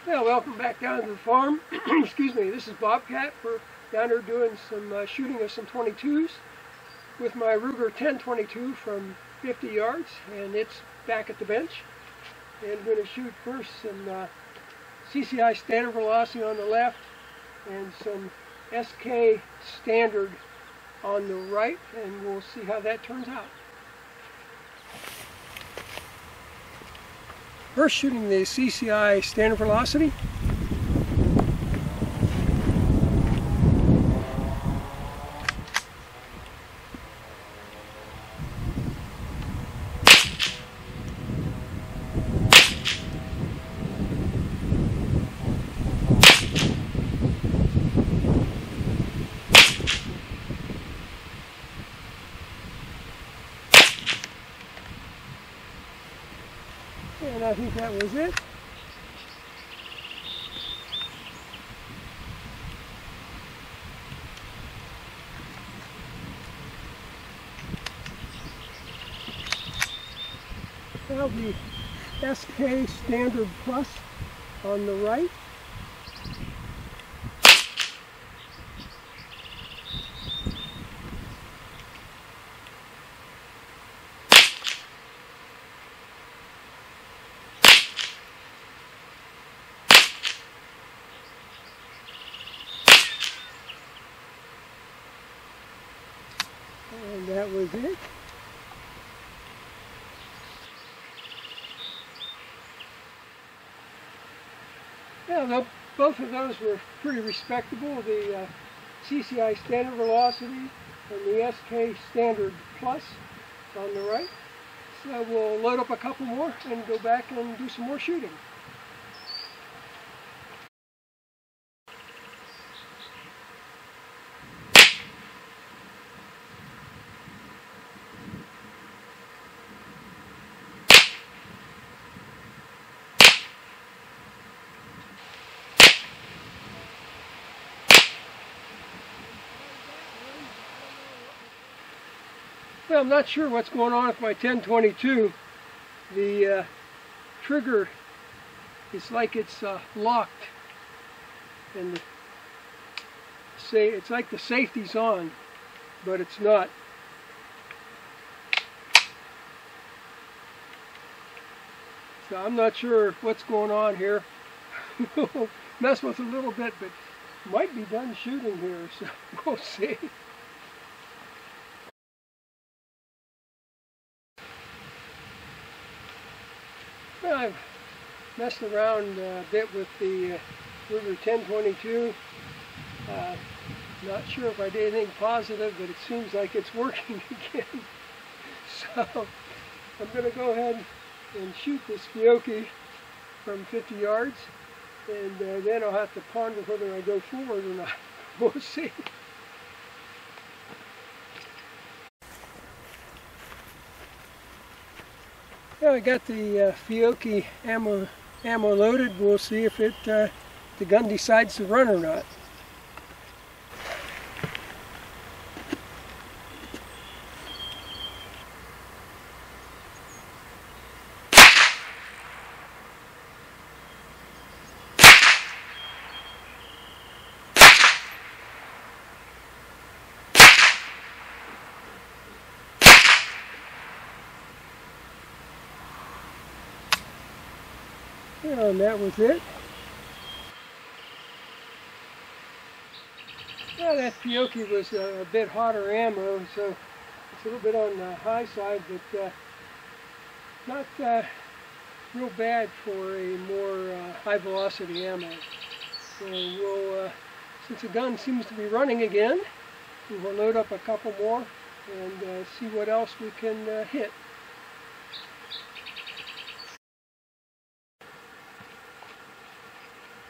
Well, welcome back down to the farm. Excuse me, this is Bobcat. We're down here doing some shooting of some 22s with my Ruger 10-22 from 50 yards, and it's back at the bench. And I'm going to shoot first some CCI standard velocity on the left and some SK standard on the right, and we'll see how that turns out. First, shooting the CCI standard velocity. And I think that was it. Now the SK Standard Plus on the right. And that was it. Yeah, both of those were pretty respectable. The CCI standard velocity and the SK standard plus on the right. So we'll load up a couple more and go back and do some more shooting. Well, I'm not sure what's going on with my 10-22. The trigger, it's like it's locked, and it's like the safety's on, but it's not. So I'm not sure what's going on here. Mess with it a little bit, but might be done shooting here, so we'll see. Well, I've messed around a bit with the Ruger 10-22. Not sure if I did anything positive, but it seems like it's working again. So I'm going to go ahead and shoot this Fiocchi from 50 yards, and then I'll have to ponder whether I go forward or not. We'll see. Well, I got the Fiocchi ammo loaded. We'll see if the gun decides to run or not. And that was it. Well, that Fiocchi was a bit hotter ammo, so it's a little bit on the high side, but not real bad for a more high velocity ammo. So we'll, since the gun seems to be running again, we will load up a couple more and see what else we can hit.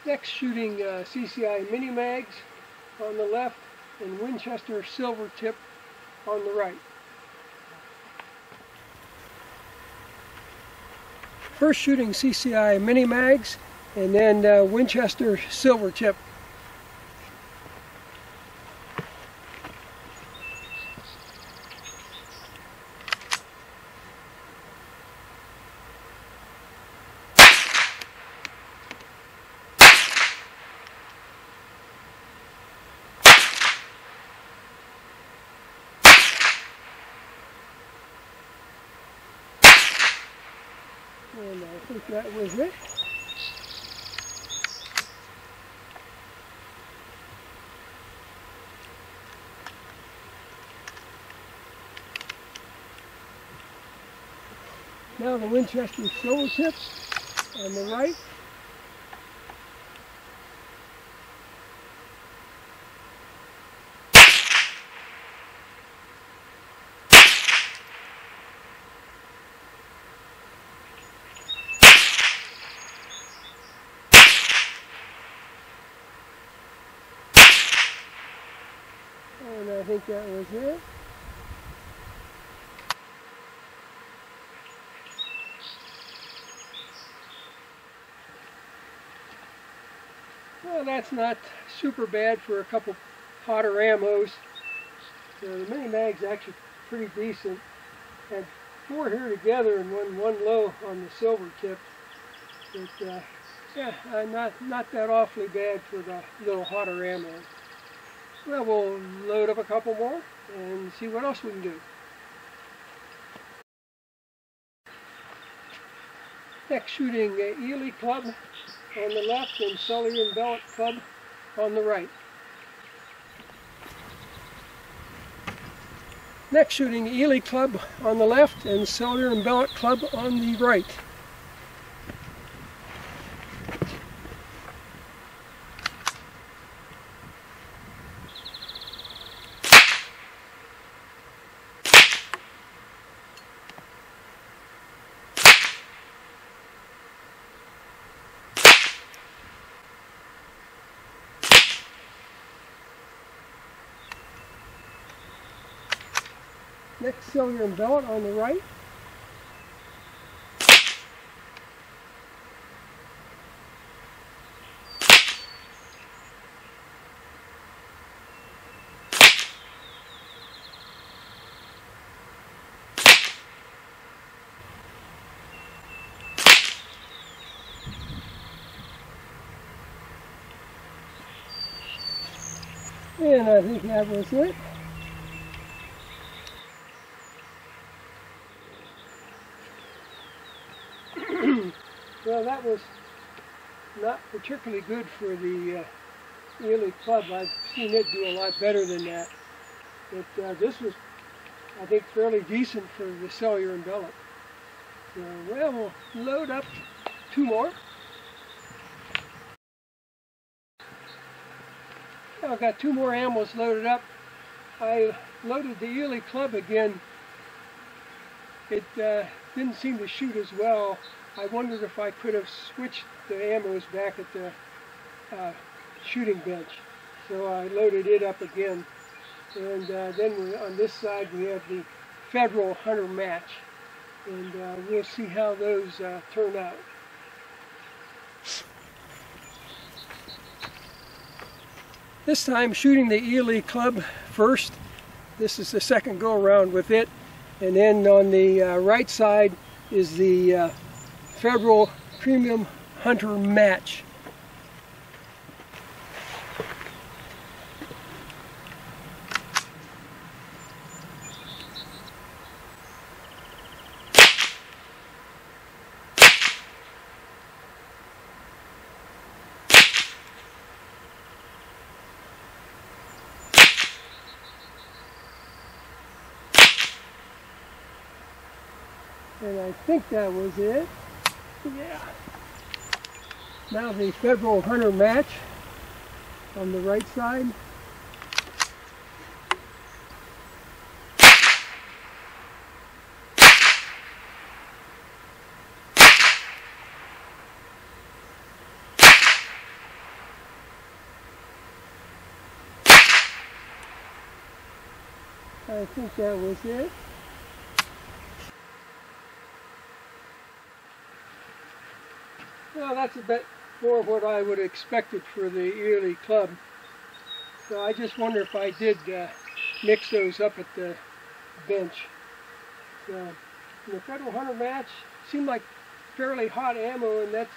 Next, shooting CCI mini mags on the left and Winchester silver tip on the right. First, shooting CCI mini mags and then Winchester silver tip. And I think that was it. Now the Winchester silver tip on the right. And I think that was it. Well, that's not super bad for a couple hotter ammos. The mini mag's actually pretty decent. Had 4 here together and one low on the silver tip. But yeah, not that awfully bad for the little hotter ammo. Well, we'll load up a couple more and see what else we can do. Next, shooting Ely club on the left and Cellular and Bellet club on the right. Next, shooting Ely club on the left and Cellular and Bellet club on the right. Next, Cellular and Bellet on the right. And I think that was it. Well, that was not particularly good for the Ely club. I've seen it do a lot better than that. But this was, I think, fairly decent for the Cellular and Bellet. So, well, we'll load up 2 more. Now I've got 2 more ammos loaded up. I loaded the Ely club again. It didn't seem to shoot as well. I wondered if I could have switched the ammos back at the shooting bench. So I loaded it up again. And then on this side we have the Federal Hunter match. And we'll see how those turn out. This time shooting the Ely club first. This is the second go around with it. And then on the right side is the Federal Premium Hunter match. And I think that was it. Yeah. Now the Federal Hunter match on the right side. I think that was it. Well, that's a bit more what I would have expected for the Ely club. So I just wonder if I did mix those up at the bench. So the Federal Hunter match seemed like fairly hot ammo, and that's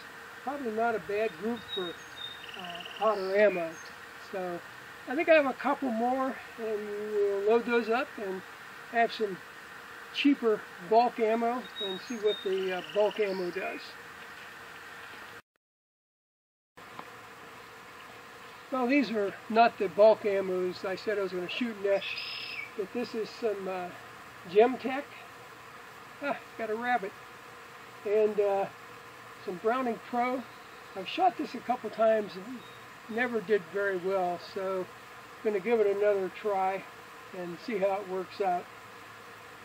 probably not a bad group for hotter ammo. So I think I have a couple more, and we'll load those up and have some cheaper bulk ammo and see what the bulk ammo does. Well, these are not the bulk ammos I said I was going to shoot next, but this is some Gemtech. Got a rabbit. And some Browning Pro. I've shot this a couple times and never did very well, so I'm going to give it another try and see how it works out.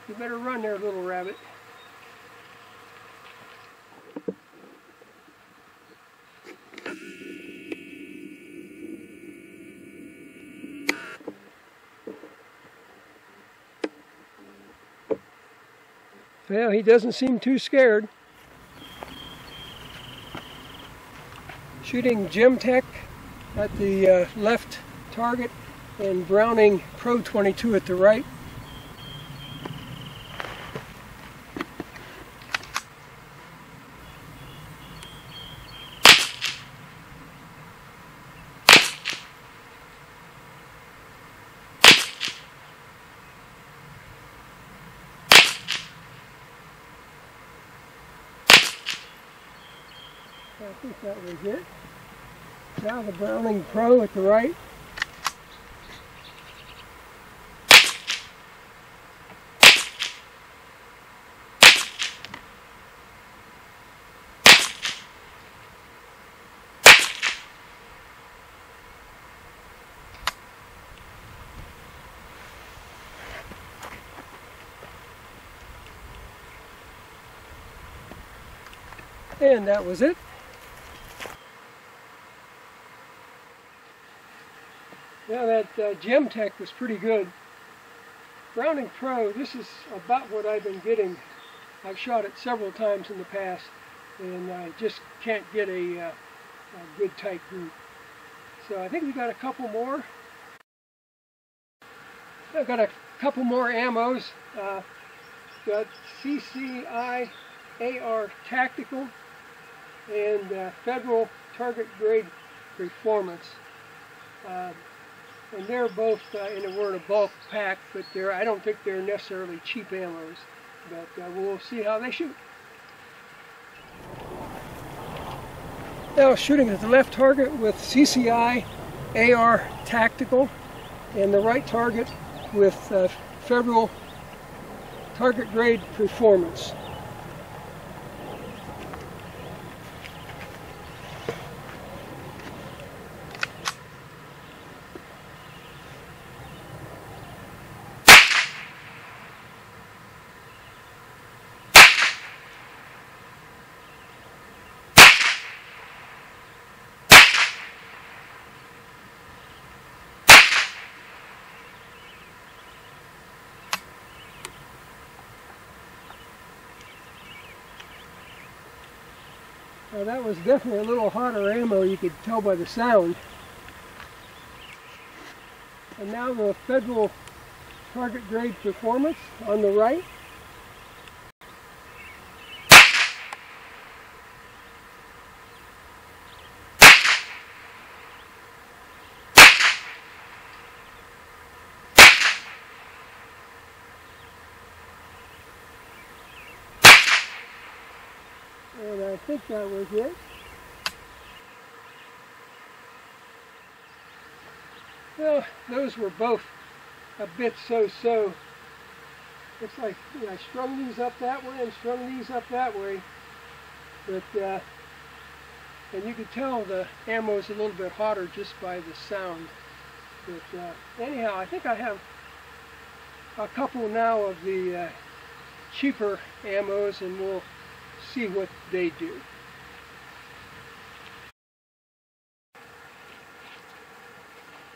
You better run there, little rabbit. Well, he doesn't seem too scared. Shooting Gemtech at the left target and Browning Pro 22 at the right. I think that was it. Now the Browning Pro at the right. And that was it. Now that Gemtech was pretty good. Browning Pro, this is about what I've been getting. I've shot it several times in the past, and I just can't get a good tight group. So I think we got a couple more. I've got a couple more ammos. Got CCI AR Tactical and Federal Target Grade Performance. And they're both in a bulk pack, but I don't think they're necessarily cheap ammos. But we'll see how they shoot. Now shooting at the left target with CCI AR Tactical, and the right target with Federal Target Grade Performance. Now that was definitely a little hotter ammo, you could tell by the sound. And now the Federal Target Grade Performance on the right. And I think that was it. Well, those were both a bit so-so. It's like, you know, I strung these up that way and strung these up that way. But, and you could tell the ammo is a little bit hotter just by the sound. But anyhow, I think I have a couple now of the cheaper ammos, and we'll see what they do.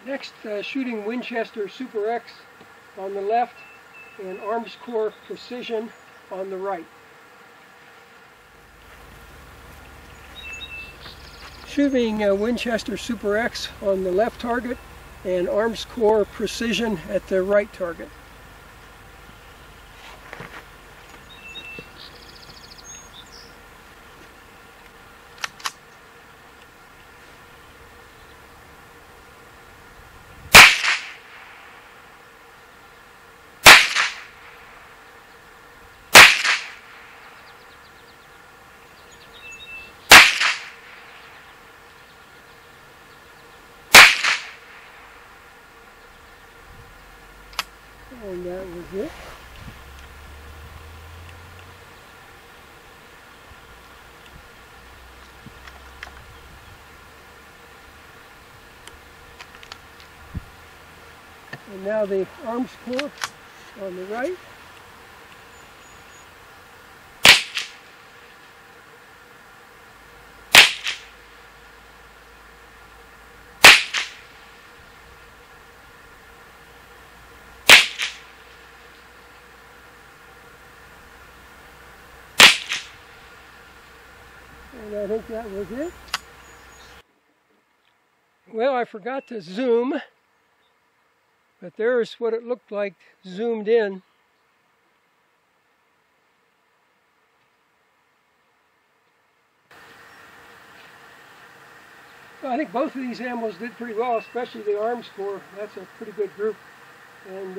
Next, shooting Winchester Super X on the left and Arms Corps Precision on the right. Shooting Winchester Super X on the left target and Arms Corps Precision at the right target. was it. And now the arms core on the right. And I think that was it. Well, I forgot to zoom, but there's what it looked like zoomed in. Well, I think both of these animals did pretty well, especially the arms core. That's a pretty good group. And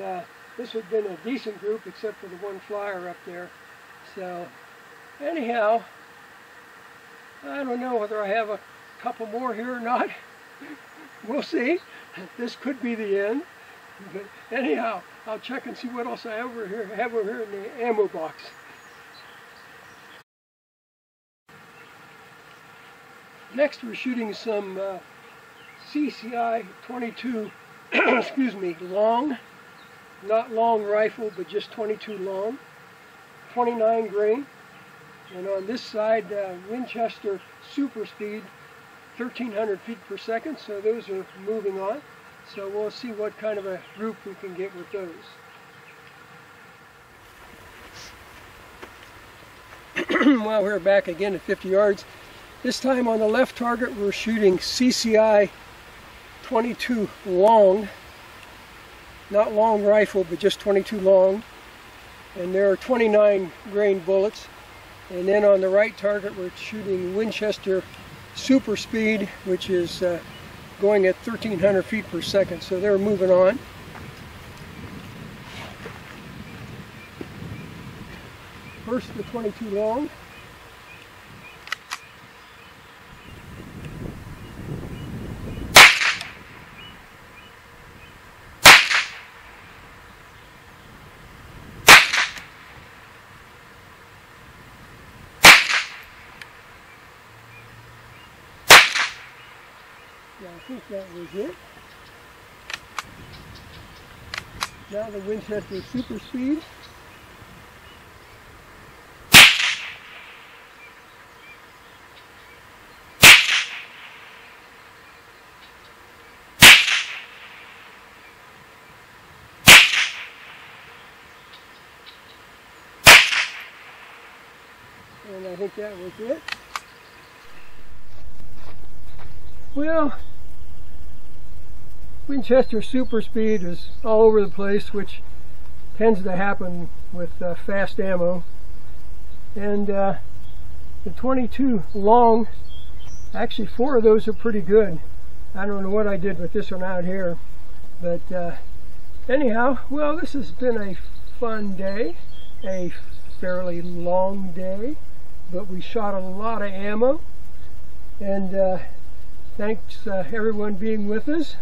this would have been a decent group except for the one flyer up there. So anyhow, I don't know whether I have a couple more here or not. We'll see. This could be the end. But anyhow, I'll check and see what else I have over here in the ammo box. Next, we're shooting some CCI 22, excuse me, long, not long rifle, but just 22 long, 29 grain. And on this side, Winchester super speed, 1,300 feet per second, so those are moving on. So we'll see what kind of a group we can get with those. Well, we're back again at 50 yards. This time on the left target, we're shooting CCI 22 long, not long rifle, but just 22 long. And there are 29 grain bullets. And then on the right target, we're shooting Winchester super speed, which is going at 1,300 feet per second, so they're moving on. First, the 22 long. Yeah, I think that was it. Now the Winchester super speed. And I think that was it. Well, Winchester super speed is all over the place, which tends to happen with fast ammo. And the 22 long, actually 4 of those are pretty good. I don't know what I did with this one out here. But anyhow, well, this has been a fun day, a fairly long day, but we shot a lot of ammo. And thanks everyone being with us.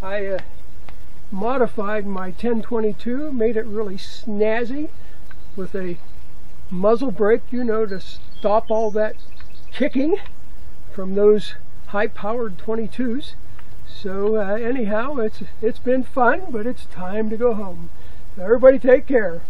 I modified my 1022, made it really snazzy with a muzzle brake, you know, to stop all that kicking from those high-powered 22s. So anyhow, it's been fun, but it's time to go home. So everybody take care.